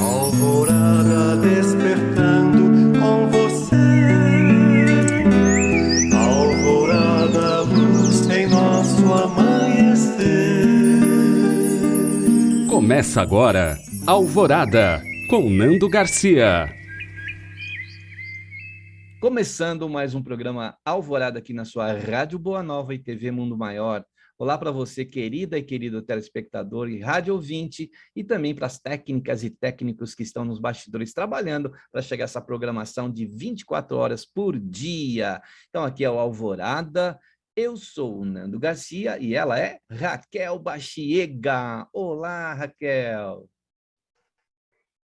Alvorada despertando com você. Alvorada, luz em nosso amanhecer. Começa agora, Alvorada, com Nando Garcia. Começando mais um programa Alvorada aqui na sua Rádio Boa Nova e TV Mundo Maior. Olá para você, querida e querido telespectador e rádio ouvinte, e também para as técnicas e técnicos que estão nos bastidores trabalhando para chegar essa programação de 24 horas por dia. Então aqui é o Alvorada, eu sou o Nando Garcia e ela é Raquel Bachiega. Olá, Raquel.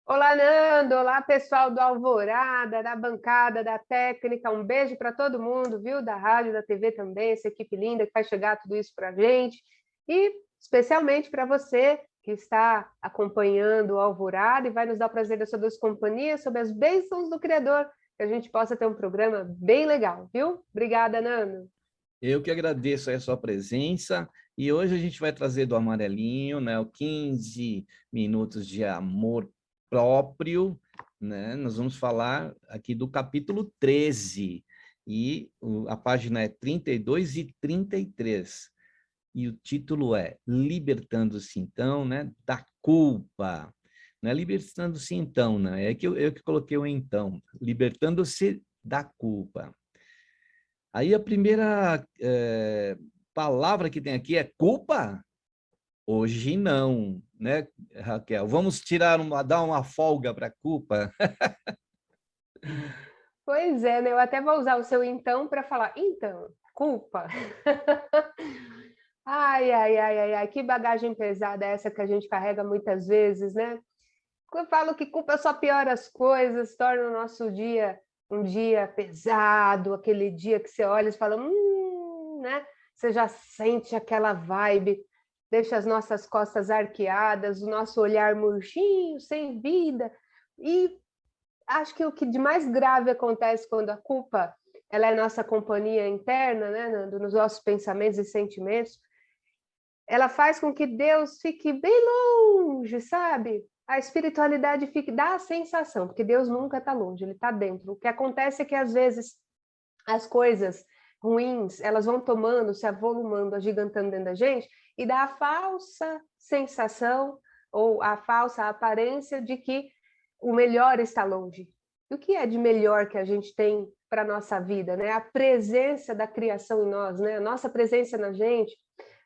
Olá, Nando! Olá, pessoal do Alvorada, da bancada, da técnica. Um beijo para todo mundo, viu? Da rádio, da TV também, essa equipe linda que vai chegar tudo isso para a gente. E especialmente para você que está acompanhando o Alvorada e vai nos dar o prazer da sua doce companhia, sobre as bênçãos do Criador, que a gente possa ter um programa bem legal, viu? Obrigada, Nando! Eu que agradeço a sua presença e hoje a gente vai trazer do amarelinho, né, o 15 minutos de amor próprio, né? Nós vamos falar aqui do capítulo 13 e a página é 32 e 33. E o título é Libertando-se então, né, da culpa. Não é libertando-se então, né? É que eu que coloquei o então, libertando-se da culpa. Aí a primeira palavra que tem aqui é culpa? Hoje não, né, Raquel? Vamos dar uma folga para a culpa? Pois é, né? Eu até vou usar o seu então para falar, então, culpa. Ai, ai, ai, ai, ai, que bagagem pesada é essa que a gente carrega muitas vezes, né? Eu falo que culpa só piora as coisas, torna o nosso dia um dia pesado, aquele dia que você olha e fala, né? Você já sente aquela vibe, deixa as nossas costas arqueadas, o nosso olhar murchinho, sem vida. E acho que o que de mais grave acontece quando a culpa ela é nossa companhia interna, né, Nando, nos nossos pensamentos e sentimentos, ela faz com que Deus fique bem longe, sabe? A espiritualidade fica, dá a sensação, porque Deus nunca está longe, ele está dentro. O que acontece é que, às vezes, as coisas ruins, elas vão tomando, se avolumando, agigantando dentro da gente, e dá a falsa sensação, ou a falsa aparência de que o melhor está longe. E o que é de melhor que a gente tem para a nossa vida, né? A presença da criação em nós, né? A nossa presença na gente,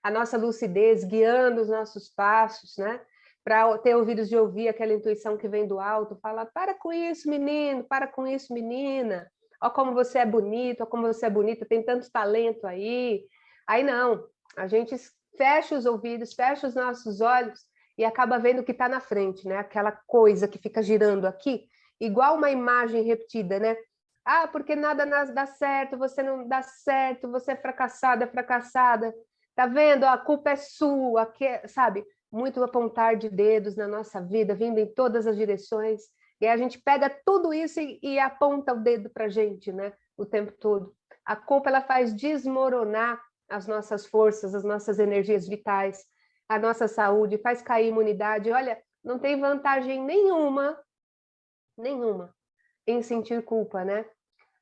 a nossa lucidez guiando os nossos passos, né? Para ter ouvidos de ouvir aquela intuição que vem do alto, fala, para com isso, menino, para com isso, menina. Ó como você é bonito, ó como você é bonita, tem tanto talento aí. Aí não, a gente fecha os ouvidos, fecha os nossos olhos e acaba vendo o que está na frente, né? Aquela coisa que fica girando aqui, igual uma imagem repetida, né? Ah, porque nada dá certo, você não dá certo, você é fracassada, fracassada. Tá vendo? A culpa é sua, que, sabe? Muito apontar de dedos na nossa vida, vindo em todas as direções. E aí a gente pega tudo isso e aponta o dedo para a gente, né? O tempo todo. A culpa ela faz desmoronar as nossas forças, as nossas energias vitais, a nossa saúde, faz cair a imunidade. Olha, não tem vantagem nenhuma em sentir culpa, né?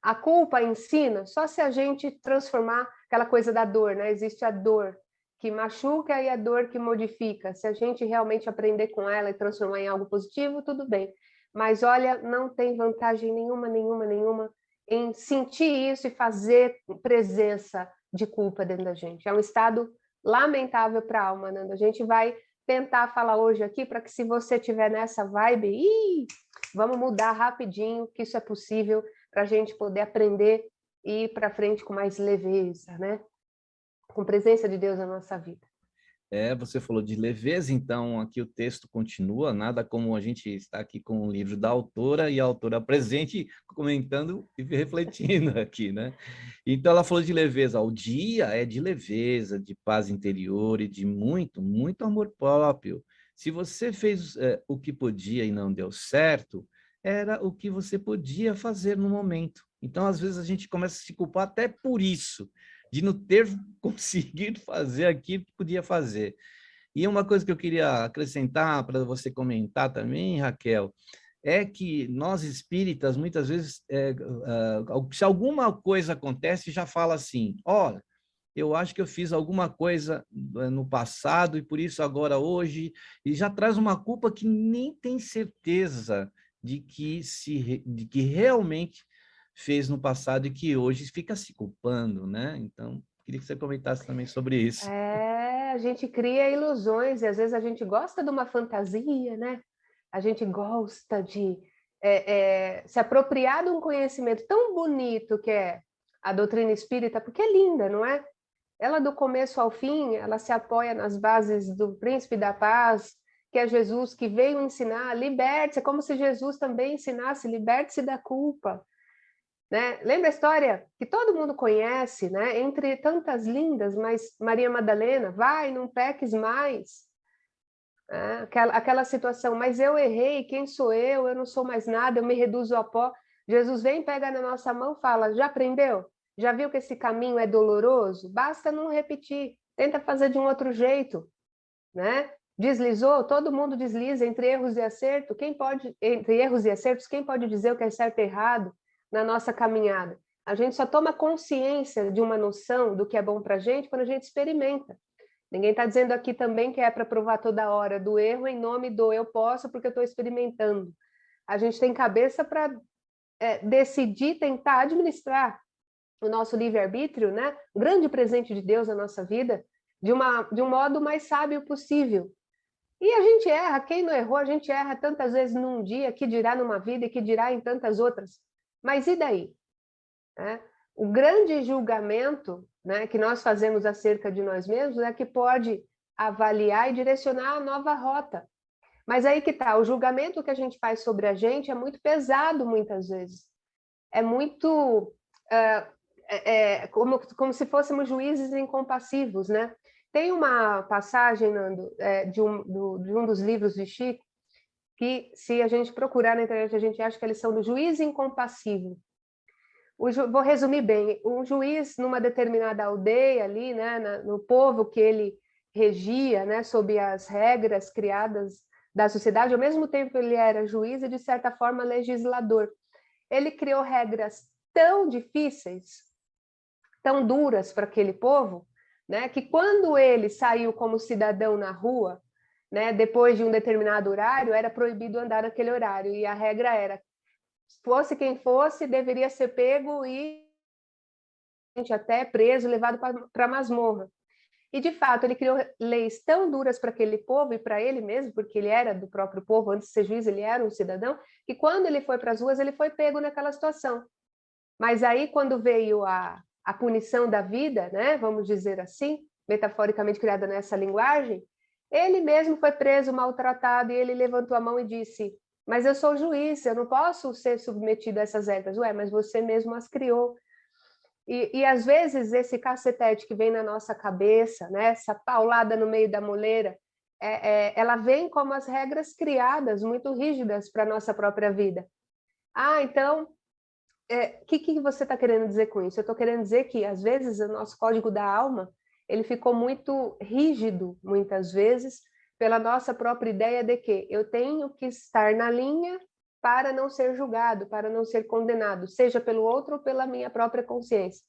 A culpa ensina só se a gente transformar aquela coisa da dor, né? Existe a dor que machuca e a dor que modifica. Se a gente realmente aprender com ela e transformar em algo positivo, tudo bem. Mas olha, não tem vantagem nenhuma em sentir isso e fazer presença de culpa dentro da gente. É um estado lamentável para a alma, Nanda. A gente vai tentar falar hoje aqui para que, se você estiver nessa vibe, vamos mudar rapidinho, que isso é possível, para a gente poder aprender e ir para frente com mais leveza, né? Com presença de Deus na nossa vida. Você falou de leveza, então aqui o texto continua, nada como a gente está aqui com o livro da autora e a autora presente, comentando e refletindo aqui, né? Então ela falou de leveza, o dia é de leveza, de paz interior e de muito, muito amor próprio. Se você fez o que podia e não deu certo, era o que você podia fazer no momento. Então, às vezes, a gente começa a se culpar até por isso, de não ter conseguido fazer aquilo que podia fazer. E uma coisa que eu queria acrescentar para você comentar também, Raquel, é que nós espíritas, muitas vezes, se alguma coisa acontece, já fala assim, olha, eu acho que eu fiz alguma coisa no passado e por isso agora hoje, e já traz uma culpa que nem tem certeza de que realmente fez no passado e que hoje fica se culpando, né? Então, queria que você comentasse também sobre isso. A gente cria ilusões e às vezes a gente gosta de uma fantasia, né? A gente gosta de se apropriar de um conhecimento tão bonito que é a doutrina espírita, porque é linda, não é? Ela, do começo ao fim, ela se apoia nas bases do Príncipe da Paz, que é Jesus, que veio ensinar, liberte-se, é como se Jesus também ensinasse, liberte-se da culpa. Né? Lembra a história que todo mundo conhece, né? Entre tantas lindas, mas Maria Madalena, vai, não peques mais. Aquela situação, mas eu errei, quem sou eu? Eu não sou mais nada, eu me reduzo a pó. Jesus vem, pega na nossa mão, fala, já aprendeu? Já viu que esse caminho é doloroso? Basta não repetir, tenta fazer de um outro jeito, né? Deslizou, todo mundo desliza entre erros e acertos. Entre erros e acertos, quem pode dizer o que é certo e errado na nossa caminhada? A gente só toma consciência de uma noção do que é bom para a gente quando a gente experimenta. Ninguém está dizendo aqui também que é para provar toda hora do erro em nome do eu posso porque eu estou experimentando. A gente tem cabeça para decidir, tentar administrar o nosso livre-arbítrio, né? Um grande presente de Deus na nossa vida, de um modo mais sábio possível. E a gente erra, quem não errou, a gente erra tantas vezes num dia, que dirá numa vida e que dirá em tantas outras. Mas e daí? O grande julgamento, né, que nós fazemos acerca de nós mesmos é que pode avaliar e direcionar a nova rota. Mas aí que está, o julgamento que a gente faz sobre a gente é muito pesado muitas vezes. É muito como se fôssemos juízes incompassivos, né? Tem uma passagem, Nando, de um dos livros de Chico, que se a gente procurar na internet, a gente acha que eles são do juiz incompassivo. Vou resumir bem, um juiz numa determinada aldeia ali, né, no povo que ele regia, né, sob as regras criadas da sociedade, ao mesmo tempo ele era juiz e, de certa forma, legislador. Ele criou regras tão difíceis, tão duras para aquele povo, né, que quando ele saiu como cidadão na rua, né, depois de um determinado horário, era proibido andar naquele horário, e a regra era, fosse quem fosse, deveria ser pego e até preso, levado para a masmorra. E, de fato, ele criou leis tão duras para aquele povo e para ele mesmo, porque ele era do próprio povo, antes de ser juiz, ele era um cidadão, que quando ele foi para as ruas, ele foi pego naquela situação. Mas aí, quando veio a punição da vida, né, vamos dizer assim, metaforicamente criada nessa linguagem, ele mesmo foi preso, maltratado, e ele levantou a mão e disse, mas eu sou juiz, eu não posso ser submetido a essas regras. Ué, mas você mesmo as criou. E às vezes esse cacetete que vem na nossa cabeça, né, essa paulada no meio da moleira, ela vem como as regras criadas, muito rígidas para a nossa própria vida. Então, o que você está querendo dizer com isso? Eu estou querendo dizer que, às vezes, o nosso código da alma ele ficou muito rígido, muitas vezes, pela nossa própria ideia de que eu tenho que estar na linha para não ser julgado, para não ser condenado, seja pelo outro ou pela minha própria consciência.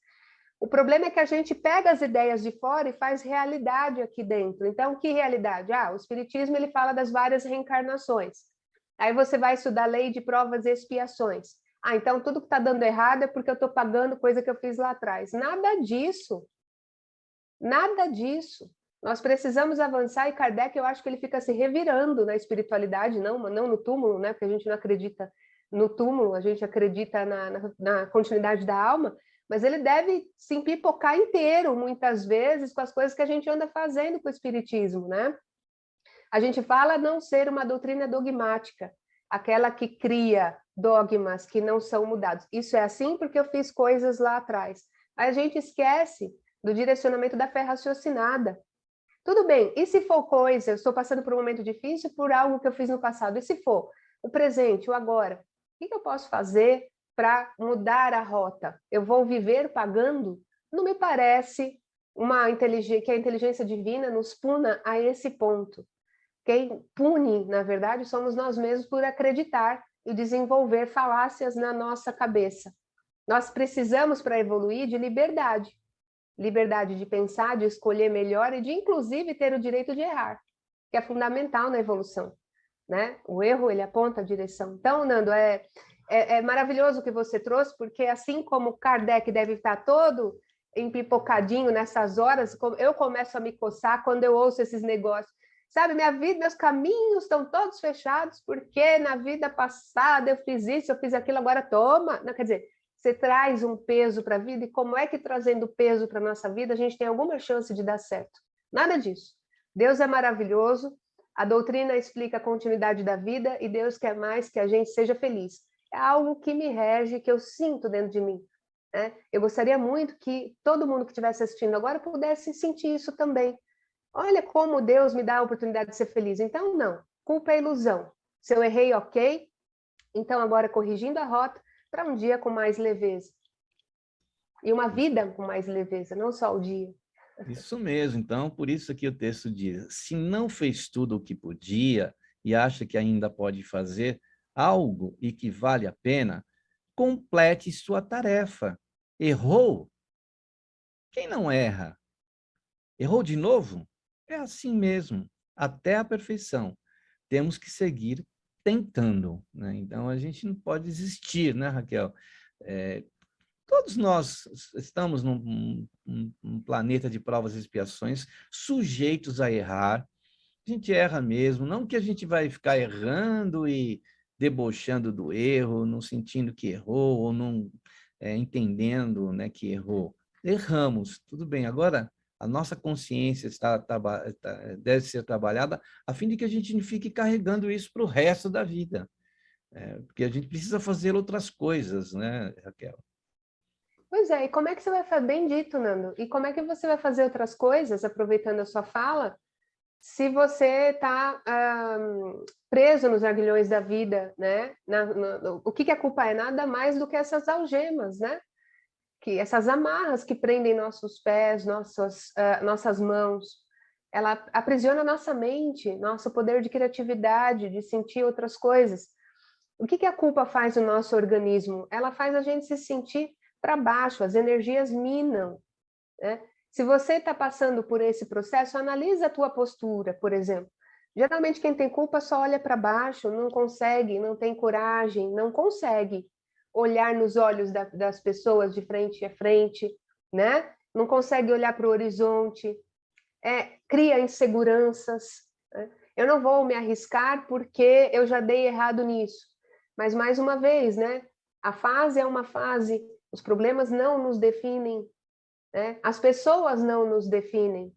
O problema é que a gente pega as ideias de fora e faz realidade aqui dentro. Então, que realidade? O Espiritismo ele fala das várias reencarnações. Aí você vai estudar lei de provas e expiações. Então tudo que está dando errado é porque eu estou pagando coisa que eu fiz lá atrás. Nada disso. Nada disso. Nós precisamos avançar e Kardec, eu acho que ele fica se revirando na espiritualidade, não no túmulo, né? Porque a gente não acredita no túmulo, a gente acredita na continuidade da alma, mas ele deve se empipocar inteiro, muitas vezes, com as coisas que a gente anda fazendo com o espiritismo, né? A gente fala não ser uma doutrina dogmática, aquela que cria dogmas que não são mudados. Isso é assim porque eu fiz coisas lá atrás. Aí a gente esquece do direcionamento da fé raciocinada. Tudo bem, e se for coisa, eu estou passando por um momento difícil por algo que eu fiz no passado, e se for o presente, o agora, o que eu posso fazer para mudar a rota? Eu vou viver pagando? Não me parece que a inteligência divina nos puna a esse ponto. Quem pune, na verdade, somos nós mesmos por acreditar e desenvolver falácias na nossa cabeça. Nós precisamos, para evoluir, de liberdade. Liberdade de pensar, de escolher melhor e de, inclusive, ter o direito de errar, que é fundamental na evolução, né? O erro, ele aponta a direção. Então, Nando, é maravilhoso o que você trouxe, porque assim como Kardec deve estar todo empipocadinho nessas horas, eu começo a me coçar quando eu ouço esses negócios. Sabe, minha vida, meus caminhos estão todos fechados, porque na vida passada eu fiz isso, eu fiz aquilo, agora toma. Não, quer dizer, você traz um peso para a vida, e como é que trazendo peso para a nossa vida a gente tem alguma chance de dar certo? Nada disso. Deus é maravilhoso, a doutrina explica a continuidade da vida e Deus quer mais que a gente seja feliz. É algo que me rege, que eu sinto dentro de mim, né? Eu gostaria muito que todo mundo que estivesse assistindo agora pudesse sentir isso também. Olha como Deus me dá a oportunidade de ser feliz. Então, não. Culpa é ilusão. Se eu errei, ok. Então, agora corrigindo a rota, para um dia com mais leveza. E uma vida com mais leveza, não só o dia. Isso mesmo. Então, por isso que o texto diz, se não fez tudo o que podia e acha que ainda pode fazer algo e que vale a pena, complete sua tarefa. Errou? Quem não erra? Errou de novo? É assim mesmo, até a perfeição. Temos que seguir tentando, né? Então, a gente não pode desistir, né, Raquel? Todos nós estamos num planeta de provas e expiações, sujeitos a errar. A gente erra mesmo, não que a gente vai ficar errando e debochando do erro, não sentindo que errou, ou não entendendo, né, que errou. Erramos, tudo bem. Agora, a nossa consciência deve ser trabalhada a fim de que a gente não fique carregando isso para o resto da vida. Porque a gente precisa fazer outras coisas, né, Raquel? Pois é, e como é que você vai fazer, bem dito, Nando, e como é que você vai fazer outras coisas, aproveitando a sua fala, se você está preso nos aguilhões da vida, né? O que a culpa é? Nada mais do que essas algemas, né? Que essas amarras que prendem nossos pés, nossas mãos, ela aprisiona nossa mente, nosso poder de criatividade, de sentir outras coisas. O que a culpa faz no nosso organismo? Ela faz a gente se sentir para baixo, as energias minam, né? Se você está passando por esse processo, analisa a tua postura, por exemplo. Geralmente quem tem culpa só olha para baixo, não consegue, não tem coragem, não consegue olhar nos olhos das pessoas de frente a frente, né? Não consegue olhar para o horizonte, cria inseguranças, né? Eu não vou me arriscar porque eu já dei errado nisso. Mas, mais uma vez, né? A fase é uma fase, os problemas não nos definem, né? As pessoas não nos definem.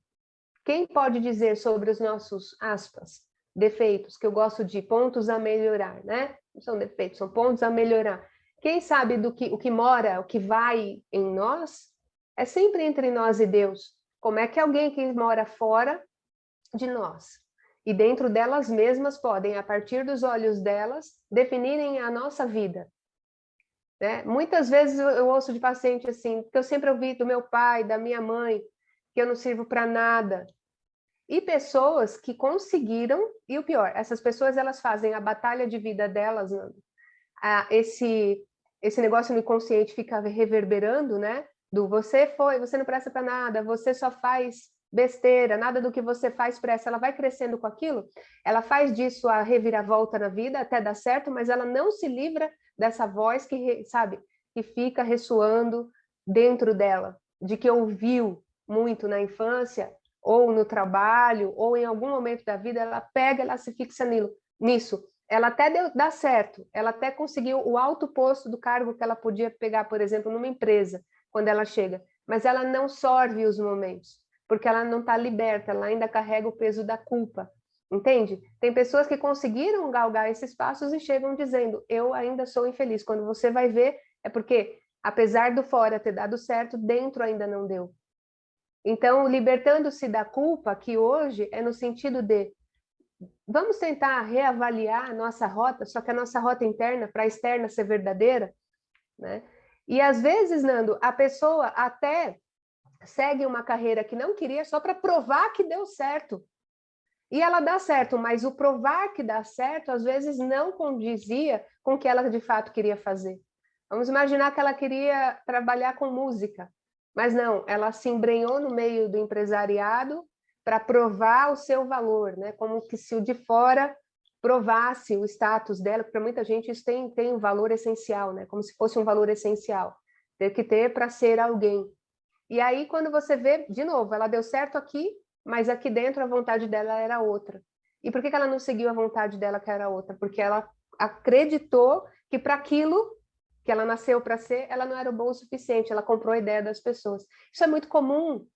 Quem pode dizer sobre os nossos, aspas, defeitos, que eu gosto de pontos a melhorar, né? Não são defeitos, são pontos a melhorar. Quem sabe o que mora, o que vai em nós, é sempre entre nós e Deus. Como é que alguém que mora fora de nós e dentro delas mesmas podem, a partir dos olhos delas, definirem a nossa vida? Né? Muitas vezes eu ouço de paciente assim, que eu sempre ouvi do meu pai, da minha mãe, que eu não sirvo para nada. E pessoas que conseguiram, e o pior, essas pessoas elas fazem a batalha de vida delas, esse negócio no inconsciente fica reverberando, né? Do você não presta para nada, você só faz besteira, nada do que você faz presta. Ela vai crescendo com aquilo, ela faz disso a reviravolta na vida, até dar certo, mas ela não se livra dessa voz que, sabe, que fica ressoando dentro dela, de que ouviu muito na infância, ou no trabalho, ou em algum momento da vida, ela pega, ela se fixa nisso. Ela até dá certo, ela até conseguiu o alto posto do cargo que ela podia pegar, por exemplo, numa empresa, quando ela chega, mas ela não sorve os momentos, porque ela não está liberta, ela ainda carrega o peso da culpa, entende? Tem pessoas que conseguiram galgar esses passos e chegam dizendo, eu ainda sou infeliz. Quando você vai ver, é porque, apesar do fora ter dado certo, dentro ainda não deu. Então, libertando-se da culpa, que hoje é no sentido de vamos tentar reavaliar a nossa rota, só que a nossa rota interna para a externa ser verdadeira, né? E às vezes, Nando, a pessoa até segue uma carreira que não queria só para provar que deu certo. E ela dá certo, mas o provar que dá certo, às vezes, não condizia com o que ela de fato queria fazer. Vamos imaginar que ela queria trabalhar com música, mas não, ela se embrenhou no meio do empresariado para provar o seu valor, né? Como que se o de fora provasse o status dela, porque para muita gente isso tem um valor essencial, né? Como se fosse um valor essencial, ter que ter para ser alguém. E aí, quando você vê, de novo, ela deu certo aqui, mas aqui dentro a vontade dela era outra. E por que ela não seguiu a vontade dela, que era outra? Porque ela acreditou que para aquilo que ela nasceu para ser, ela não era bom o suficiente, ela comprou a ideia das pessoas. Isso é muito comum,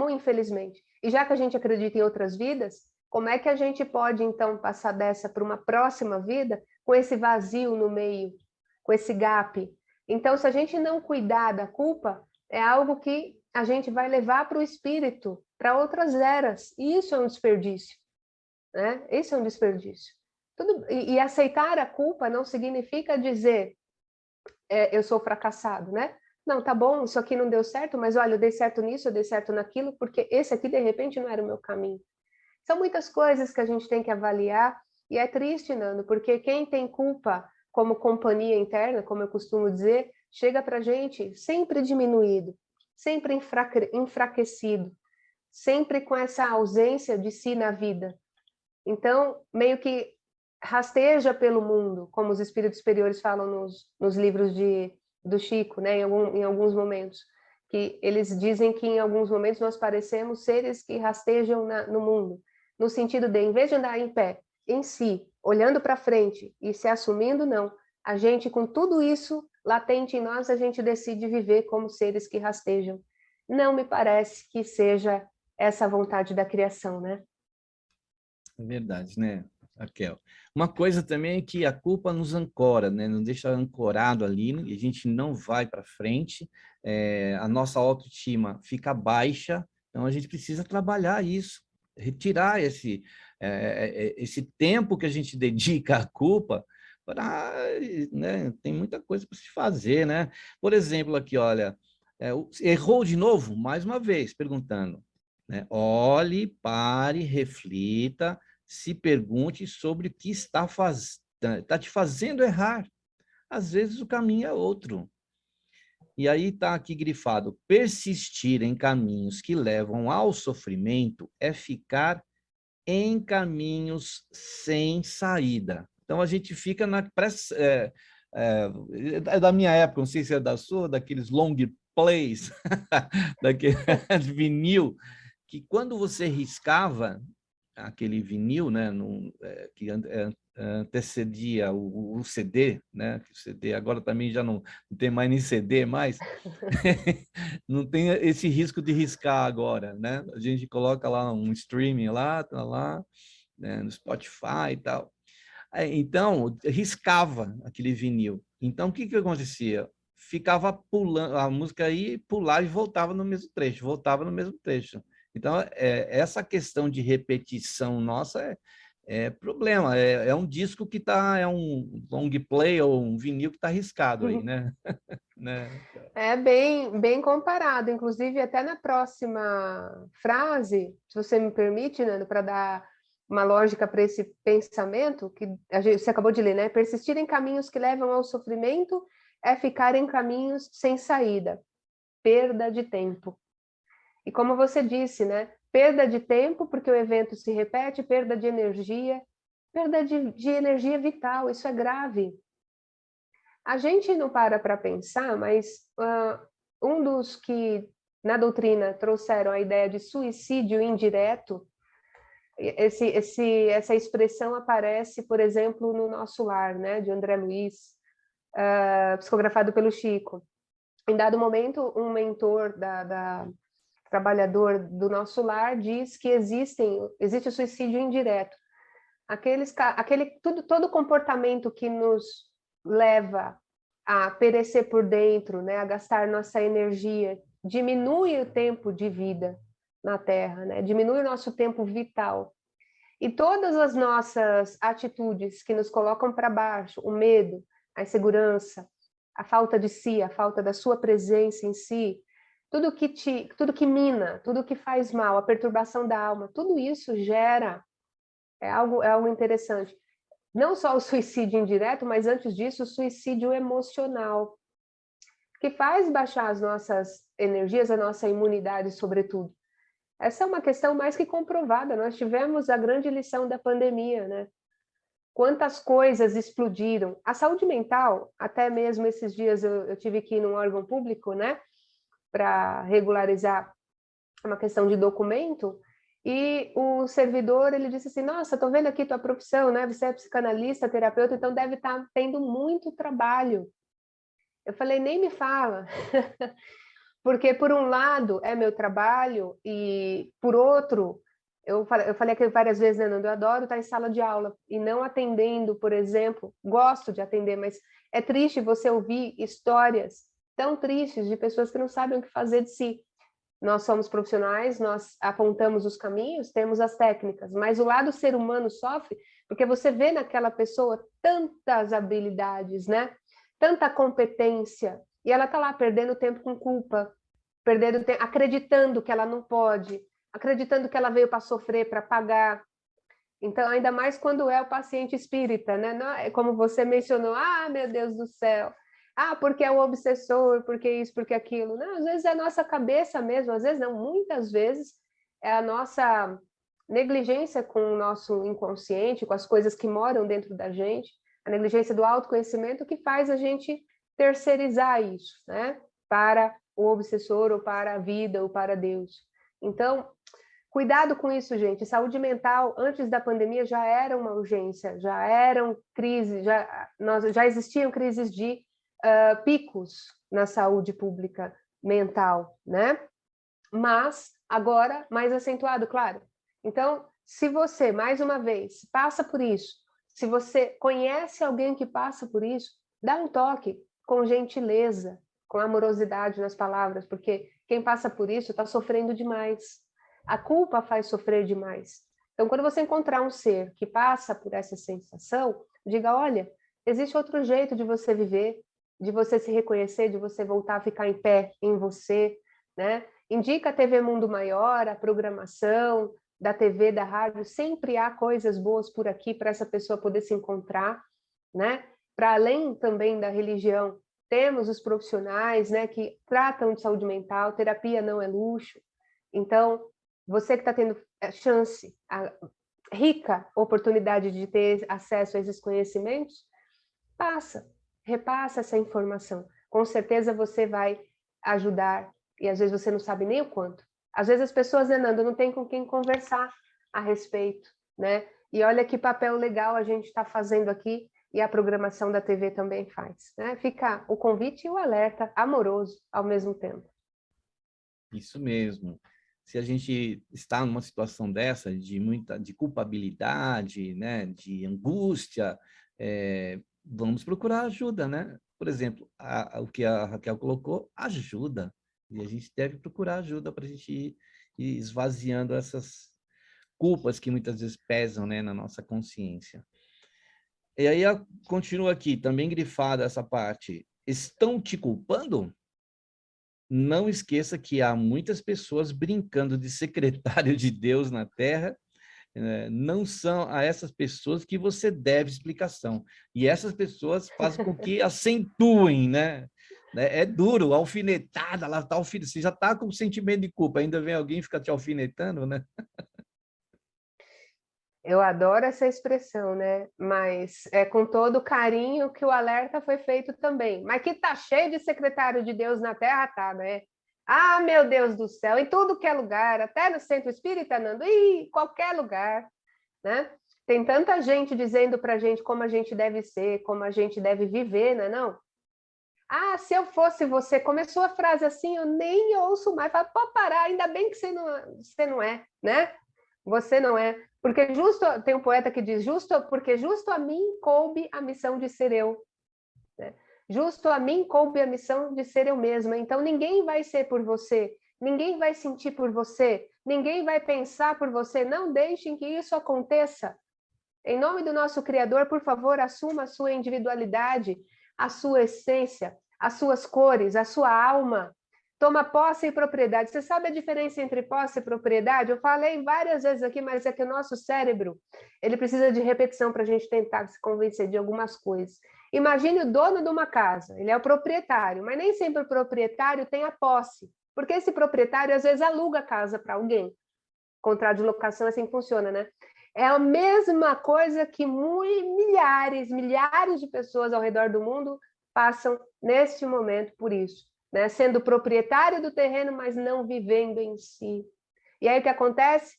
infelizmente. E já que a gente acredita em outras vidas, como é que a gente pode, então, passar dessa para uma próxima vida com esse vazio no meio, com esse gap? Então, se a gente não cuidar da culpa, é algo que a gente vai levar para o espírito, para outras eras. E isso é um desperdício, né? Isso é um desperdício. E aceitar a culpa não significa dizer eu sou fracassado, né? Não, tá bom, isso aqui não deu certo, mas olha, eu dei certo nisso, eu dei certo naquilo, porque esse aqui, de repente, não era o meu caminho. São muitas coisas que a gente tem que avaliar, e é triste, Nando, porque quem tem culpa como companhia interna, como eu costumo dizer, chega para a gente sempre diminuído, sempre enfraquecido, sempre com essa ausência de si na vida. Então, meio que rasteja pelo mundo, como os espíritos superiores falam nos livros do Chico, né, em alguns momentos, que eles dizem que em alguns momentos nós parecemos seres que rastejam no mundo, no sentido de, em vez de andar em pé, em si, olhando para frente e se assumindo, não. A gente, com tudo isso latente em nós, a gente decide viver como seres que rastejam. Não me parece que seja essa a vontade da criação, né? É verdade, né, Raquel? Uma coisa também é que a culpa nos ancora, né? Nos deixa ancorado ali e a gente não vai para frente, a nossa autoestima fica baixa, então a gente precisa trabalhar isso, retirar esse tempo que a gente dedica à culpa para, né? Tem muita coisa para se fazer, né? Por exemplo, aqui, olha, errou de novo, mais uma vez, perguntando, né? Olhe, pare, reflita, se pergunte sobre o que está te fazendo errar. Às vezes o caminho é outro. E aí está aqui grifado: persistir em caminhos que levam ao sofrimento é ficar em caminhos sem saída. Então a gente fica é da minha época, não sei se é da sua, daqueles long plays, daquele vinil, que quando você riscava aquele vinil, né, que antecedia o CD, né, que o CD agora também já não tem mais nem CD mais, não tem esse risco de riscar agora, né? A gente coloca lá um streaming lá, tá lá, né, no Spotify e tal. Então, riscava aquele vinil. Então, o que que acontecia? Ficava pulando, a música ia pular e voltava no mesmo trecho, voltava no mesmo trecho. Então, essa questão de repetição nossa é problema. É um disco que está, é um long play ou um vinil que está riscado aí, né? né? É bem comparado, inclusive até na próxima frase, se você me permite, Nando, para dar uma lógica para esse pensamento que você acabou de ler, né? Persistir em caminhos que levam ao sofrimento é ficar em caminhos sem saída, perda de tempo. E como você disse, né? Perda de tempo, porque o evento se repete, perda de energia energia vital, isso é grave. A gente não para pensar, mas um dos que na doutrina trouxeram a ideia de suicídio indireto, essa expressão aparece, por exemplo, no Nosso Lar, né, de André Luiz, psicografado pelo Chico. Em dado momento, um mentor trabalhador do Nosso Lar diz que existe o suicídio indireto. Todo comportamento que nos leva a perecer por dentro, né, a gastar nossa energia, diminui o tempo de vida na Terra, né, diminui o nosso tempo vital. E todas as nossas atitudes que nos colocam para baixo, o medo, a insegurança, a falta de si, a falta da sua presença em si, tudo que mina, tudo que faz mal, a perturbação da alma, tudo isso gera, é algo interessante. Não só o suicídio indireto, mas antes disso, o suicídio emocional, que faz baixar as nossas energias, a nossa imunidade, sobretudo. Essa é uma questão mais que comprovada. Nós tivemos a grande lição da pandemia, né? Quantas coisas explodiram. A saúde mental, até mesmo esses dias eu tive que ir num órgão público, né? Para regularizar uma questão de documento, e o servidor, ele disse assim, nossa, tô vendo aqui tua profissão, né? Você é psicanalista, terapeuta, então deve estar tendo muito trabalho. Eu falei, nem me fala. Porque, por um lado, é meu trabalho, e, por outro, eu falei aqui várias vezes, né, Nando, eu adoro estar em sala de aula, e não atendendo, por exemplo, gosto de atender, mas é triste você ouvir histórias tão tristes de pessoas que não sabem o que fazer de si. Nós somos profissionais, nós apontamos os caminhos, temos as técnicas, mas o lado ser humano sofre, porque você vê naquela pessoa tantas habilidades, né? Tanta competência, e ela está lá perdendo tempo com culpa, perdendo tempo, acreditando que ela não pode, acreditando que ela veio para sofrer, para pagar. Então, ainda mais quando é o paciente espírita, né? Não, é como você mencionou, ah, meu Deus do céu, ah, porque é o obsessor, porque isso, porque aquilo. Não, às vezes é a nossa cabeça mesmo, às vezes não, muitas vezes é a nossa negligência com o nosso inconsciente, com as coisas que moram dentro da gente, a negligência do autoconhecimento que faz a gente terceirizar isso, né? Para o obsessor, ou para a vida, ou para Deus. Então, cuidado com isso, gente. Saúde mental, antes da pandemia, já era uma urgência, já eram crises, já existiam crises de picos na saúde pública mental, né? Mas agora mais acentuado, claro. Então, se você, mais uma vez, passa por isso, se você conhece alguém que passa por isso, dá um toque com gentileza, com amorosidade nas palavras, porque quem passa por isso está sofrendo demais. A culpa faz sofrer demais. Então, quando você encontrar um ser que passa por essa sensação, diga, olha, existe outro jeito de você viver, de você se reconhecer, de você voltar a ficar em pé em você, né? Indica a TV Mundo Maior, a programação da TV, da rádio, sempre há coisas boas por aqui para essa pessoa poder se encontrar, né? Para além também da religião, temos os profissionais, né, que tratam de saúde mental, terapia não é luxo. Então, você que está tendo chance, a rica oportunidade de ter acesso a esses conhecimentos, repassa essa informação. Com certeza você vai ajudar, e às vezes você não sabe nem o quanto. Às vezes as pessoas, né, Nando, não tem com quem conversar a respeito, né? E olha que papel legal a gente está fazendo aqui, e a programação da TV também faz, né? Fica o convite e o alerta amoroso ao mesmo tempo. Isso mesmo. Se a gente está numa situação dessa, de culpabilidade, né, de angústia, vamos procurar ajuda, né? Por exemplo, o que a Raquel colocou, ajuda. E a gente deve procurar ajuda para a gente ir esvaziando essas culpas que muitas vezes pesam, né, na nossa consciência. E aí, continua aqui, também grifada essa parte. Estão te culpando? Não esqueça que há muitas pessoas brincando de secretário de Deus na Terra. Não são a essas pessoas que você deve explicação. E essas pessoas fazem com que acentuem, né? É duro, alfinetada, lá tá você já está com sentimento de culpa, ainda vem alguém e fica te alfinetando, né? Eu adoro essa expressão, né? Mas é com todo carinho que o alerta foi feito também. Mas que tá cheio de secretário de Deus na Terra, tá, né? Ah, meu Deus do céu, em tudo que é lugar, até no centro espírita, Nando, e qualquer lugar, né? Tem tanta gente dizendo pra gente como a gente deve ser, como a gente deve viver, não é não? Ah, se eu fosse você, começou a frase assim, eu nem ouço mais. Fala, pode parar, ainda bem que você não é, né? Você não é. Porque justo, tem um poeta que diz, porque justo a mim coube a missão de ser eu. Né? Justo a mim coube a missão de ser eu mesma. Então, ninguém vai ser por você, ninguém vai sentir por você, ninguém vai pensar por você. Não deixem que isso aconteça. Em nome do nosso Criador, por favor, assuma a sua individualidade, a sua essência, as suas cores, a sua alma. toma posse e propriedade. Você sabe a diferença entre posse e propriedade? Eu falei várias vezes aqui, mas é que o nosso cérebro, ele precisa de repetição para a gente tentar se convencer de algumas coisas. Imagine o dono de uma casa, ele é o proprietário, mas nem sempre o proprietário tem a posse, porque esse proprietário às vezes aluga a casa para alguém. Contrato de locação assim que funciona, né? É a mesma coisa que milhares de pessoas ao redor do mundo passam neste momento por isso, né? Sendo proprietário do terreno, mas não vivendo em si. E aí o que acontece?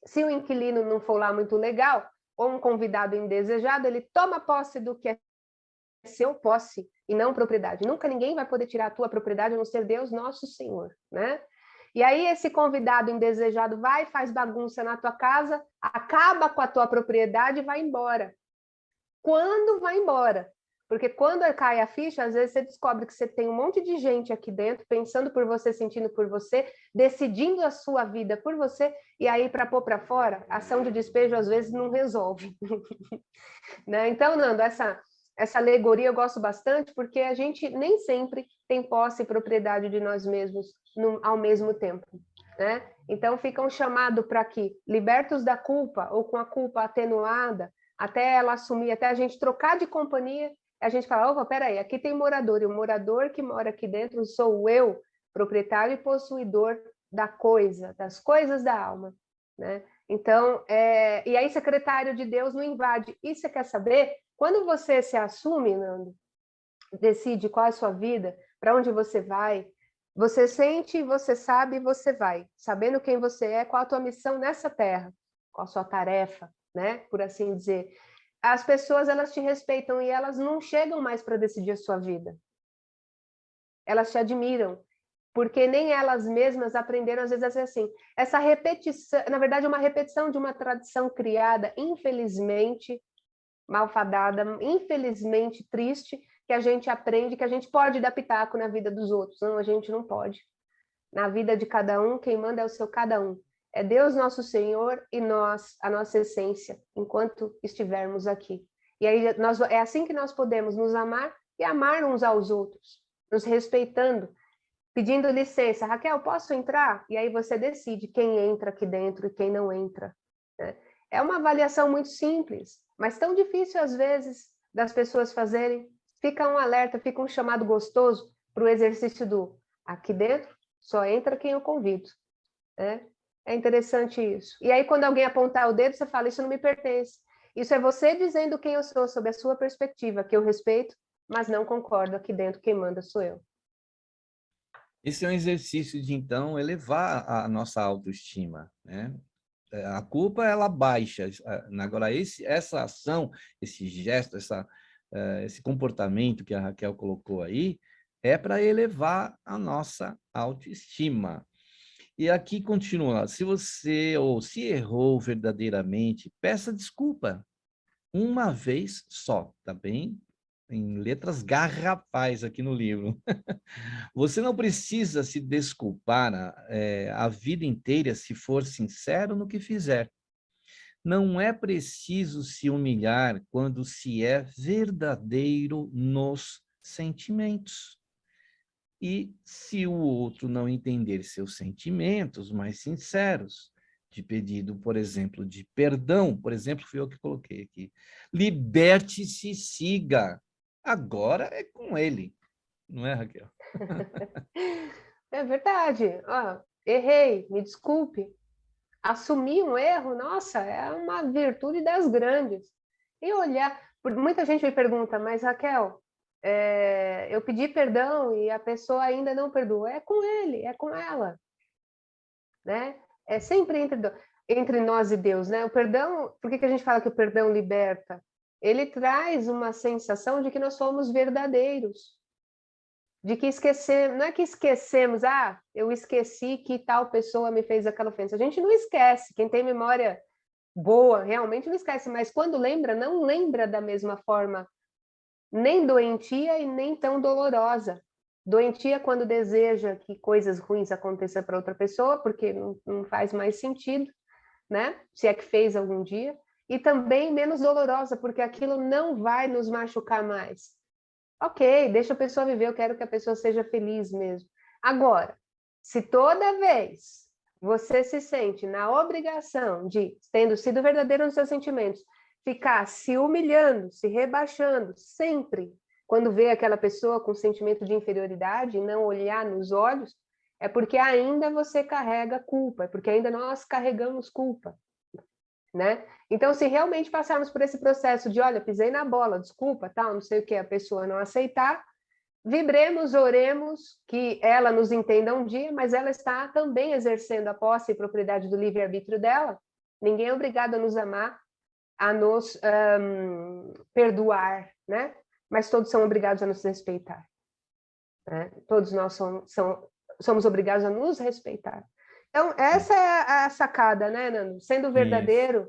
Se o inquilino não for lá muito legal, ou um convidado indesejado, ele toma posse do que é seu, posse e não propriedade. Nunca ninguém vai poder tirar a tua propriedade, a não ser Deus, nosso Senhor, né? E aí esse convidado indesejado vai, faz bagunça na tua casa, acaba com a tua propriedade e vai embora. Quando vai embora? Porque quando cai a ficha, às vezes você descobre que você tem um monte de gente aqui dentro, pensando por você, sentindo por você, decidindo a sua vida por você, e aí para pôr para fora, a ação de despejo às vezes não resolve. Né? Então, Nando, essa alegoria eu gosto bastante, porque a gente nem sempre tem posse e propriedade de nós mesmos ao mesmo tempo, né? Então fica um chamado para que, libertos da culpa, ou com a culpa atenuada, até ela assumir, até a gente trocar de companhia, a gente fala, opa, peraí, aqui tem morador, e o morador que mora aqui dentro sou eu, proprietário e possuidor da coisa, das coisas da alma, né? Então, e aí secretário de Deus não invade. E você quer saber? Quando você se assume, Nando, decide qual é a sua vida, para onde você vai, você sente, você sabe, você vai, sabendo quem você é, qual a tua missão nessa terra, qual a sua tarefa, né? Por assim dizer. As pessoas, elas te respeitam e elas não chegam mais para decidir a sua vida. Elas te admiram, porque nem elas mesmas aprenderam, às vezes, a ser assim. Essa repetição, na verdade, é uma repetição de uma tradição criada, infelizmente, malfadada, infelizmente triste, que a gente aprende que a gente pode dar pitaco na vida dos outros. Não, a gente não pode. Na vida de cada um, quem manda é o seu cada um. É Deus nosso Senhor e nós, a nossa essência, enquanto estivermos aqui. E aí é assim que nós podemos nos amar e amar uns aos outros, nos respeitando, pedindo licença. Raquel, posso entrar? E aí você decide quem entra aqui dentro e quem não entra, né? É uma avaliação muito simples, mas tão difícil às vezes das pessoas fazerem. Fica um alerta, fica um chamado gostoso para o exercício do aqui dentro só entra quem eu convido, né? É interessante isso. E aí quando alguém apontar o dedo, você fala, isso não me pertence. Isso é você dizendo quem eu sou, sob a sua perspectiva, que eu respeito, mas não concordo, aqui dentro quem manda sou eu. Esse é um exercício de, então, elevar a nossa autoestima, né? A culpa, ela baixa. Agora, essa ação, esse gesto, esse comportamento que a Raquel colocou aí, é para elevar a nossa autoestima. E aqui continua, se você ou se errou verdadeiramente, peça desculpa uma vez só, tá bem? Em letras garrafais aqui no livro. Você não precisa se desculpar a vida inteira se for sincero no que fizer. Não é preciso se humilhar quando se é verdadeiro nos sentimentos. E se o outro não entender seus sentimentos mais sinceros, de pedido, por exemplo, de perdão, por exemplo, fui eu que coloquei aqui, liberte-se e siga. Agora é com ele, não é, Raquel? É verdade. Errei, me desculpe. Assumir um erro, nossa, é uma virtude das grandes. E olhar, muita gente me pergunta, mas Raquel, eu pedi perdão e a pessoa ainda não perdoou. É com ele, é com ela, né? É sempre entre nós e Deus, né? O perdão, por que a gente fala que o perdão liberta? Ele traz uma sensação de que nós somos verdadeiros, de que esquecemos, não é que esquecemos, eu esqueci que tal pessoa me fez aquela ofensa. A gente não esquece, quem tem memória boa realmente não esquece, mas quando lembra, não lembra da mesma forma, nem doentia e nem tão dolorosa. Doentia quando deseja que coisas ruins aconteçam para outra pessoa, porque não faz mais sentido, né? Se é que fez algum dia. E também menos dolorosa, porque aquilo não vai nos machucar mais. Ok, deixa a pessoa viver, eu quero que a pessoa seja feliz mesmo. Agora, se toda vez você se sente na obrigação de, tendo sido verdadeiro nos seus sentimentos, ficar se humilhando, se rebaixando, sempre, quando vê aquela pessoa com sentimento de inferioridade e não olhar nos olhos, é porque ainda você carrega culpa, é porque ainda nós carregamos culpa, né? Então, se realmente passarmos por esse processo de, olha, pisei na bola, desculpa, tal, não sei o que, a pessoa não aceitar, vibremos, oremos, que ela nos entenda um dia, mas ela está também exercendo a posse e propriedade do livre-arbítrio dela. Ninguém é obrigado a nos amar, a nos perdoar, né? Mas todos são obrigados a nos respeitar. Né? Todos nós somos obrigados a nos respeitar. Então, essa é a sacada, né, Nando? Sendo verdadeiro,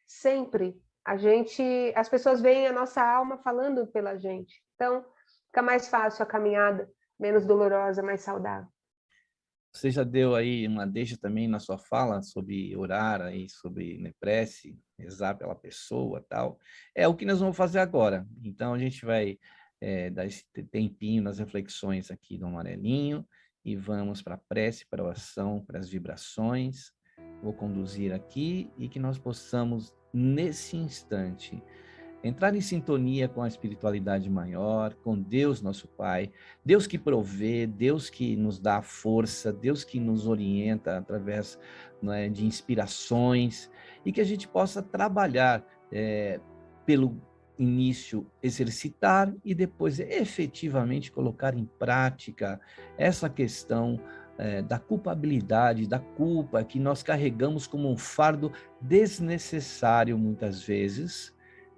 sempre as pessoas veem a nossa alma falando pela gente. Então, fica mais fácil a caminhada, menos dolorosa, mais saudável. Você já deu aí uma deixa também na sua fala sobre orar aí, sobre, né, prece, rezar pela pessoa e tal. É o que nós vamos fazer agora. Então, a gente vai dar esse tempinho nas reflexões aqui do amarelinho e vamos para a prece, para a oração, para as vibrações. Vou conduzir aqui e que nós possamos, nesse instante, entrar em sintonia com a espiritualidade maior, com Deus, nosso Pai, Deus que provê, Deus que nos dá força, Deus que nos orienta através, né, de inspirações, e que a gente possa trabalhar pelo início, exercitar e depois efetivamente colocar em prática essa questão da culpabilidade, da culpa que nós carregamos como um fardo desnecessário muitas vezes,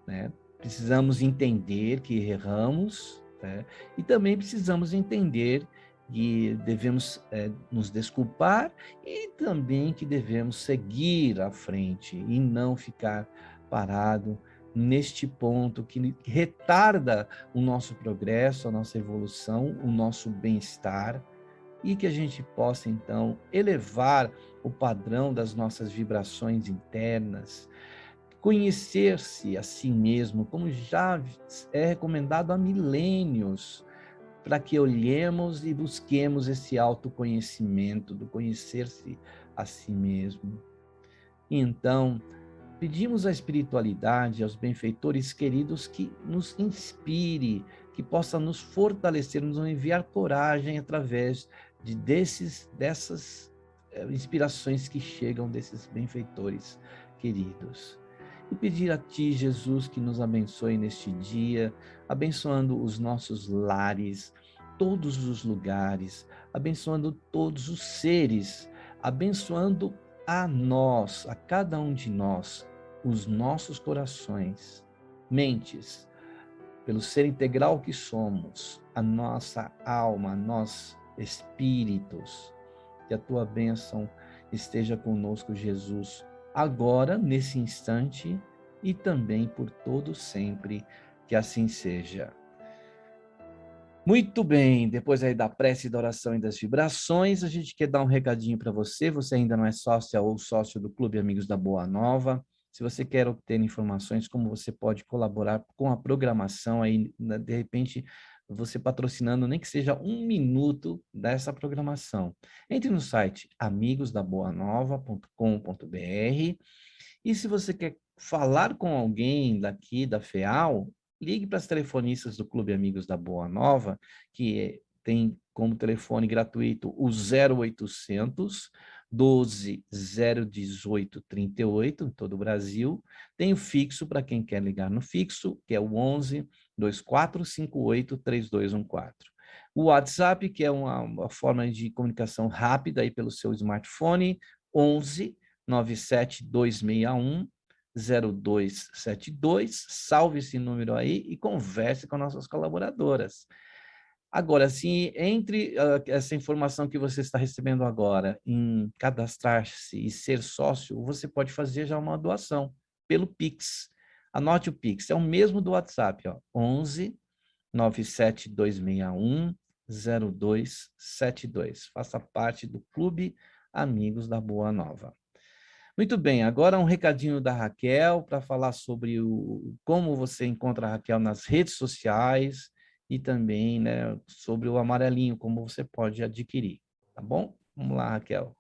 né? Precisamos entender que erramos, né? E também precisamos entender que devemos nos desculpar e também que devemos seguir à frente e não ficar parado neste ponto que retarda o nosso progresso, a nossa evolução, o nosso bem-estar, e que a gente possa, então, elevar o padrão das nossas vibrações internas, conhecer-se a si mesmo, como já é recomendado há milênios, para que olhemos e busquemos esse autoconhecimento, do conhecer-se a si mesmo. Então, pedimos à espiritualidade, aos benfeitores queridos, que nos inspire, que possa nos fortalecer, nos enviar coragem através dessas inspirações que chegam desses benfeitores queridos. E pedir a Ti, Jesus, que nos abençoe neste dia, abençoando os nossos lares, todos os lugares, abençoando todos os seres, abençoando a nós, a cada um de nós, os nossos corações, mentes, pelo ser integral que somos, a nossa alma, nós espíritos, que a Tua bênção esteja conosco, Jesus, agora, nesse instante, e também por todo sempre, que assim seja. Muito bem, depois aí da prece, da oração e das vibrações, a gente quer dar um recadinho para você. Você ainda não é sócia ou sócio do Clube Amigos da Boa Nova. Se você quer obter informações, como você pode colaborar com a programação, aí, de repente, você patrocinando, nem que seja 1 minuto dessa programação. Entre no site amigosdaboanova.com.br, e se você quer falar com alguém daqui da FEAL, ligue para as telefonistas do Clube Amigos da Boa Nova, que tem como telefone gratuito o 0800 12 018 38, em todo o Brasil. Tem o fixo para quem quer ligar no fixo, que é o 11 2458 3214. O WhatsApp, que é uma forma de comunicação rápida aí pelo seu smartphone, 11 97 261 0272, salve esse número aí e converse com nossas colaboradoras. Agora, se entre essa informação que você está recebendo agora em cadastrar-se e ser sócio, você pode fazer já uma doação pelo Pix. Anote o Pix, é o mesmo do WhatsApp, ó, 11 97 261 0272. Faça parte do Clube Amigos da Boa Nova. Muito bem, agora um recadinho da Raquel para falar sobre como você encontra a Raquel nas redes sociais e também, né, sobre o amarelinho, como você pode adquirir, tá bom? Vamos lá, Raquel.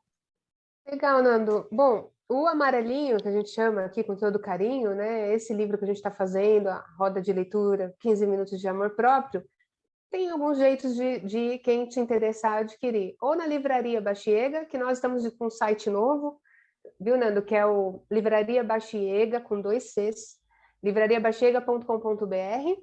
Legal, Nando. Bom, o amarelinho, que a gente chama aqui com todo carinho, né? Esse livro que a gente está fazendo, a roda de leitura, 15 minutos de amor próprio, tem alguns jeitos de quem te interessar adquirir. Ou na Livraria Baxiega, que nós estamos com um site novo, viu, Nando? Que é o Livraria Baxiega, com 2 Cs, livrariabaxiega.com.br,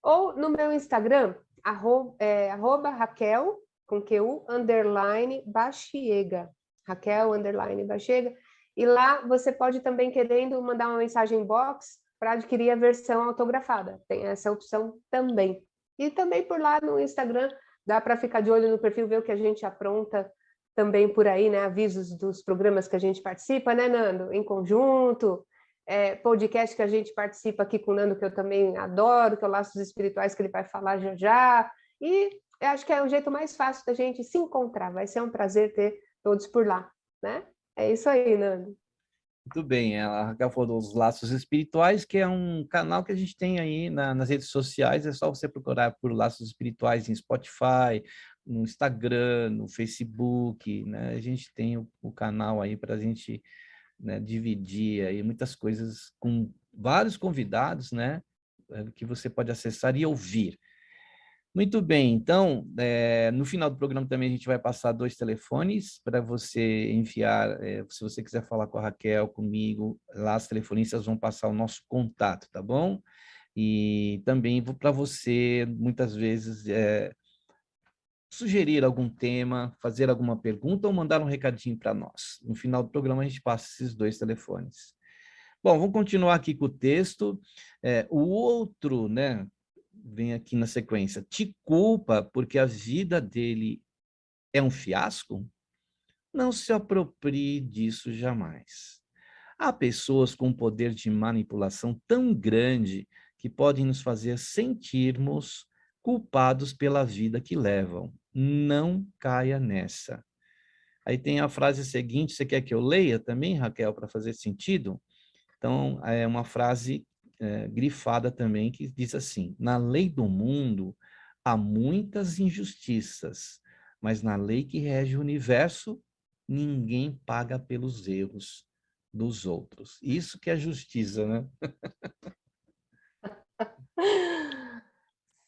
ou no meu Instagram, arroba Raquel, com QU, underline, Baxiega. Raquel, underline, Baxiega. E lá você pode também, querendo, mandar uma mensagem box para adquirir a versão autografada. Tem essa opção também. E também por lá no Instagram, dá para ficar de olho no perfil, ver o que a gente apronta também por aí, né? Avisos dos programas que a gente participa, né, Nando? Em conjunto, podcast que a gente participa aqui com o Nando, que eu também adoro, que é o Laços Espirituais, que ele vai falar já já. E eu acho que é o jeito mais fácil da gente se encontrar. Vai ser um prazer ter todos por lá, né? É isso aí, Nando. Muito bem, a Raquel falou dos Laços Espirituais, que é um canal que a gente tem aí nas redes sociais, é só você procurar por Laços Espirituais em Spotify, no Instagram, no Facebook, né? A gente tem o canal aí para a gente, né, dividir aí muitas coisas com vários convidados, né, que você pode acessar e ouvir. Muito bem, então, no final do programa também a gente vai passar 2 telefones para você enviar, se você quiser falar com a Raquel, comigo, lá as telefonistas vão passar o nosso contato, tá bom? E também para você, muitas vezes, sugerir algum tema, fazer alguma pergunta ou mandar um recadinho para nós. No final do programa a gente passa esses 2 telefones. Bom, vamos continuar aqui com o texto. O outro, né, vem aqui na sequência, te culpa porque a vida dele é um fiasco? Não se aproprie disso jamais. Há pessoas com um poder de manipulação tão grande que podem nos fazer sentirmos culpados pela vida que levam. Não caia nessa. Aí tem a frase seguinte, você quer que eu leia também, Raquel, para fazer sentido? Então, é uma frase grifada também, que diz assim: na lei do mundo há muitas injustiças, mas na lei que rege o universo, ninguém paga pelos erros dos outros. Isso que é justiça, né?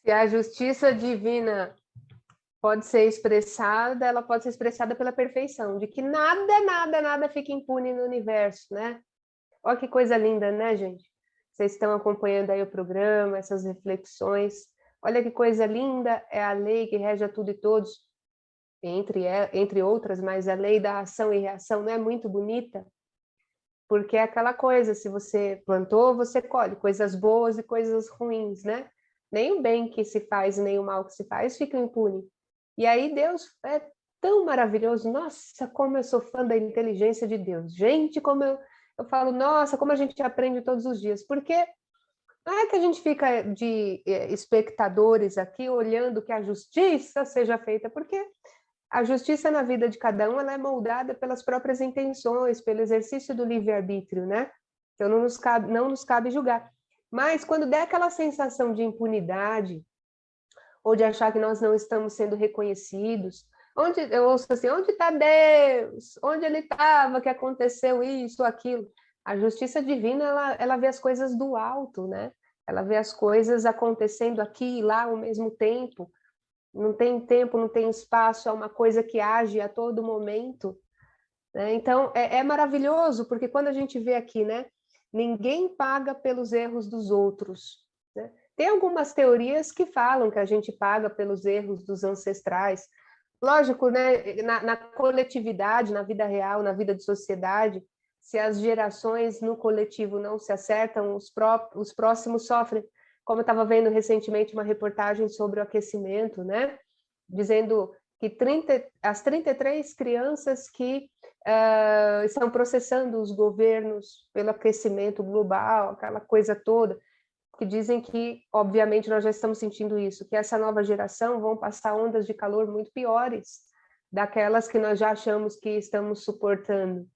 Se a justiça divina pode ser expressada, ela pode ser expressada pela perfeição, de que nada, nada, nada fica impune no universo, né? Olha que coisa linda, né, gente? Vocês estão acompanhando aí o programa, essas reflexões. Olha que coisa linda, é a lei que rege a tudo e todos, entre outras, mas a lei da ação e reação não é muito bonita? Porque é aquela coisa, se você plantou, você colhe coisas boas e coisas ruins, né? Nem o bem que se faz, nem o mal que se faz fica impune. E aí Deus é tão maravilhoso. Nossa, como eu sou fã da inteligência de Deus. Gente, como eu falo, nossa, como a gente aprende todos os dias. Porque não é que a gente fica de espectadores aqui olhando que a justiça seja feita, porque a justiça na vida de cada um ela é moldada pelas próprias intenções, pelo exercício do livre-arbítrio, né? Então não nos cabe julgar. Mas quando der aquela sensação de impunidade, ou de achar que nós não estamos sendo reconhecidos, eu ouço assim, onde está Deus? Onde ele estava que aconteceu isso, aquilo? A justiça divina, ela vê as coisas do alto, né? Ela vê as coisas acontecendo aqui e lá ao mesmo tempo, não tem espaço, é uma coisa que age a todo momento, né? Então, é maravilhoso, porque quando a gente vê aqui, né, ninguém paga pelos erros dos outros, né? Tem algumas teorias que falam que a gente paga pelos erros dos ancestrais. Lógico, né, na coletividade, na vida real, na vida de sociedade, se as gerações no coletivo não se acertam, os próximos sofrem. Como eu estava vendo recentemente uma reportagem sobre o aquecimento, né? Dizendo que as 33 crianças que estão processando os governos pelo aquecimento global, aquela coisa toda, que dizem que, obviamente, nós já estamos sentindo isso, que essa nova geração vão passar ondas de calor muito piores daquelas que nós já achamos que estamos suportando.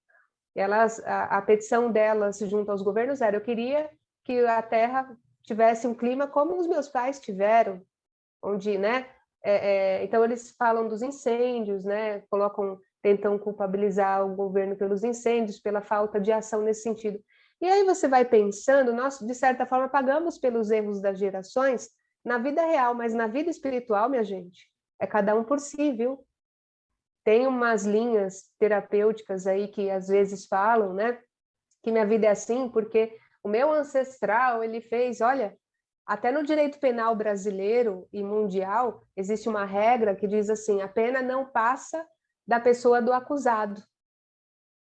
A petição delas junto aos governos era: eu queria que a Terra tivesse um clima como os meus pais tiveram, onde, né? Então eles falam dos incêndios, né? Tentam culpabilizar o governo pelos incêndios, pela falta de ação nesse sentido. E aí você vai pensando, nós, de certa forma, pagamos pelos erros das gerações na vida real, mas na vida espiritual, minha gente, é cada um por si, viu? Tem umas linhas terapêuticas aí que às vezes falam, né? Que minha vida é assim porque o meu ancestral, ele fez, olha, até no direito penal brasileiro e mundial, existe uma regra que diz assim, a pena não passa da pessoa do acusado.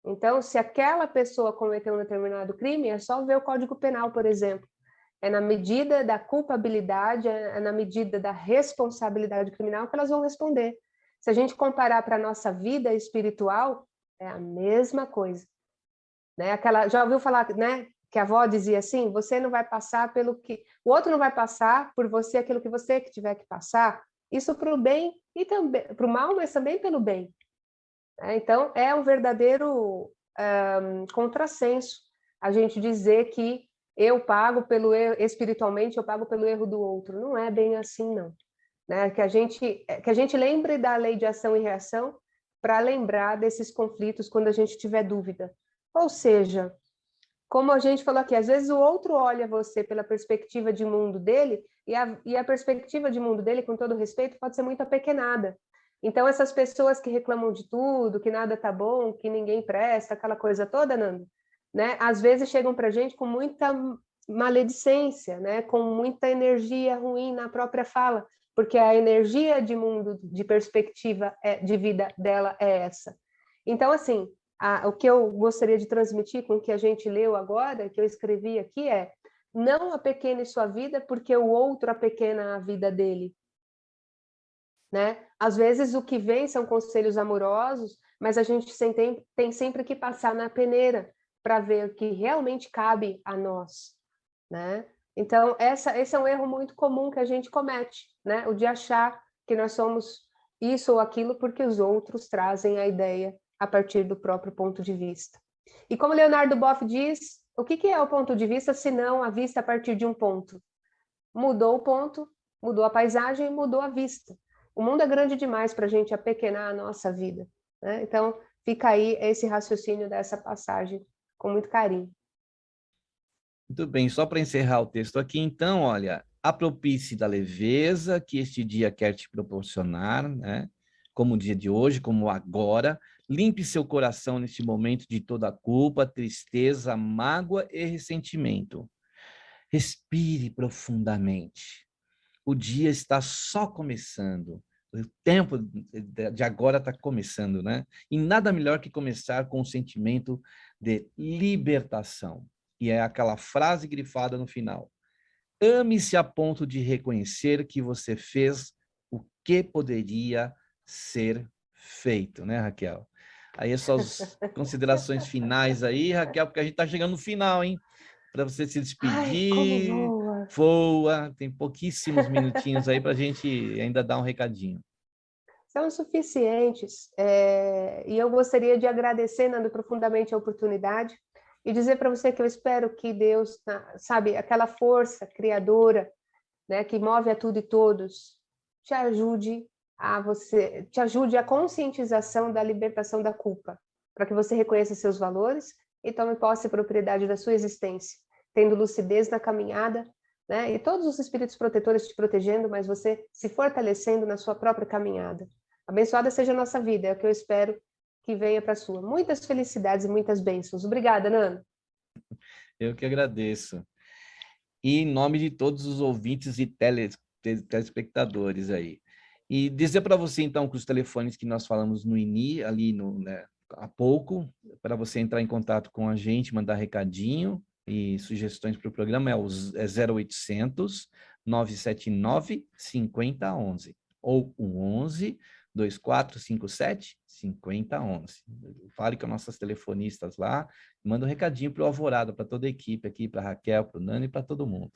Então, se aquela pessoa cometeu um determinado crime, é só ver o Código Penal, por exemplo. É na medida da culpabilidade, é na medida da responsabilidade criminal que elas vão responder. Se a gente comparar para a nossa vida espiritual, é a mesma coisa. Né? Já ouviu falar, né, que a avó dizia assim, você não vai passar pelo que... O outro não vai passar por você aquilo que você que tiver que passar. Isso para o bem e também para o mal, mas também pelo bem. Então, é um verdadeiro contrassenso a gente dizer que eu pago pelo erro, espiritualmente, eu pago pelo erro do outro. Não é bem assim, não. Né? Que a gente lembre da lei de ação e reação para lembrar desses conflitos quando a gente tiver dúvida. Ou seja, como a gente falou aqui, às vezes o outro olha você pela perspectiva de mundo dele e a perspectiva de mundo dele, com todo respeito, pode ser muito apequenada. Então, essas pessoas que reclamam de tudo, que nada tá bom, que ninguém presta, aquela coisa toda, Nando, né? Às vezes chegam para a gente com muita maledicência, né? Com muita energia ruim na própria fala, porque a energia de mundo, de perspectiva de vida dela é essa. Então, assim, o que eu gostaria de transmitir com o que a gente leu agora, que eu escrevi aqui, é não apequene sua vida porque o outro apequena a vida dele. Né? Às vezes o que vem são conselhos amorosos, mas a gente tem sempre que passar na peneira para ver o que realmente cabe a nós, né? Então, esse é um erro muito comum que a gente comete, né? O de achar que nós somos isso ou aquilo porque os outros trazem a ideia a partir do próprio ponto de vista. E como Leonardo Boff diz, o que é o ponto de vista se não a vista a partir de um ponto? Mudou o ponto, mudou a paisagem, mudou a vista. O mundo é grande demais para a gente apequenar a nossa vida, né? Então, fica aí esse raciocínio dessa passagem, com muito carinho. Muito bem, só para encerrar o texto aqui, então, olha, apropie-se da leveza que este dia quer te proporcionar, né? Como o dia de hoje, como agora. Limpe seu coração neste momento de toda culpa, tristeza, mágoa e ressentimento. Respire profundamente. O dia está só começando. O tempo de agora está começando, né? E nada melhor que começar com um sentimento de libertação. E é aquela frase grifada no final. Ame-se a ponto de reconhecer que você fez o que poderia ser feito, né, Raquel? Aí suas considerações finais aí, Raquel, porque a gente está chegando no final, hein? Para você se despedir. Ai, como voa! Voa, tem pouquíssimos minutinhos aí para a gente ainda dar um recadinho. São suficientes. E eu gostaria de agradecer, Nando, profundamente a oportunidade e dizer para você que eu espero que Deus, sabe, aquela força criadora, né, que move a tudo e todos, te ajude a conscientização da libertação da culpa, para que você reconheça seus valores e tome posse e propriedade da sua existência, tendo lucidez na caminhada, né, e todos os espíritos protetores te protegendo, mas você se fortalecendo na sua própria caminhada. Abençoada seja a nossa vida, é o que eu espero que venha para a sua. Muitas felicidades e muitas bênçãos. Obrigada, Nando. Eu que agradeço. E em nome de todos os ouvintes e telespectadores aí. E dizer para você, então, que os telefones que nós falamos no INI, ali né, há pouco, para você entrar em contato com a gente, mandar recadinho e sugestões para o programa, é 0800 979 5011 ou 11 2457 5011. Fale com nossas telefonistas lá, manda um recadinho para o Alvorada, para toda a equipe aqui, para a Raquel, para o Nani e para todo mundo.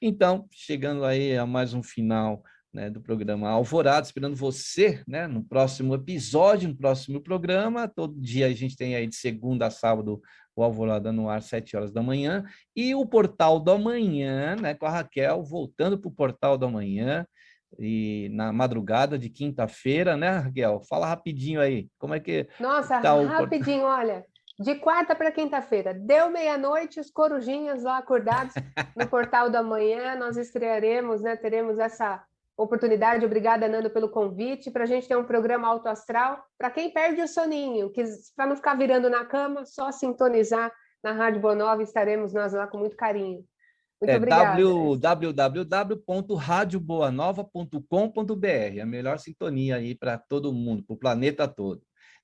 Então, chegando aí a mais um final, né, do programa Alvorada, esperando você, né, no próximo episódio, no próximo programa. Todo dia a gente tem aí de segunda a sábado o Alvorada no ar, 7 horas da manhã, e o Portal do Amanhã, né, com a Raquel, voltando para o Portal do Amanhã, e na madrugada de quinta-feira, né, Raquel? Fala rapidinho aí, como é que Nossa, tá rapidinho, olha. De quarta para quinta-feira, deu meia-noite, os corujinhas lá acordados no Portal da Manhã, nós estrearemos, né? Teremos essa oportunidade. Obrigada, Nando, pelo convite, para a gente ter um programa alto astral. Para quem perde o soninho, para não ficar virando na cama, só sintonizar na Rádio Boa Nova, estaremos nós lá com muito carinho. Muito obrigada. www.radioboanova.com.br, a melhor sintonia aí para todo mundo, para o planeta todo.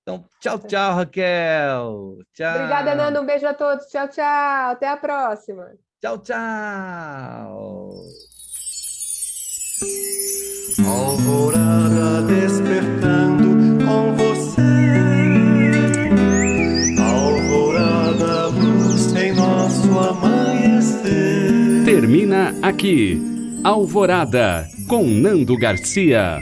Então, tchau, tchau, Raquel. Tchau. Obrigada, Nando. Um beijo a todos. Tchau, tchau. Até a próxima. Tchau, tchau. Alvorada despertando com você. Alvorada, luz em nosso amanhecer. Termina aqui, Alvorada, com Nando Garcia.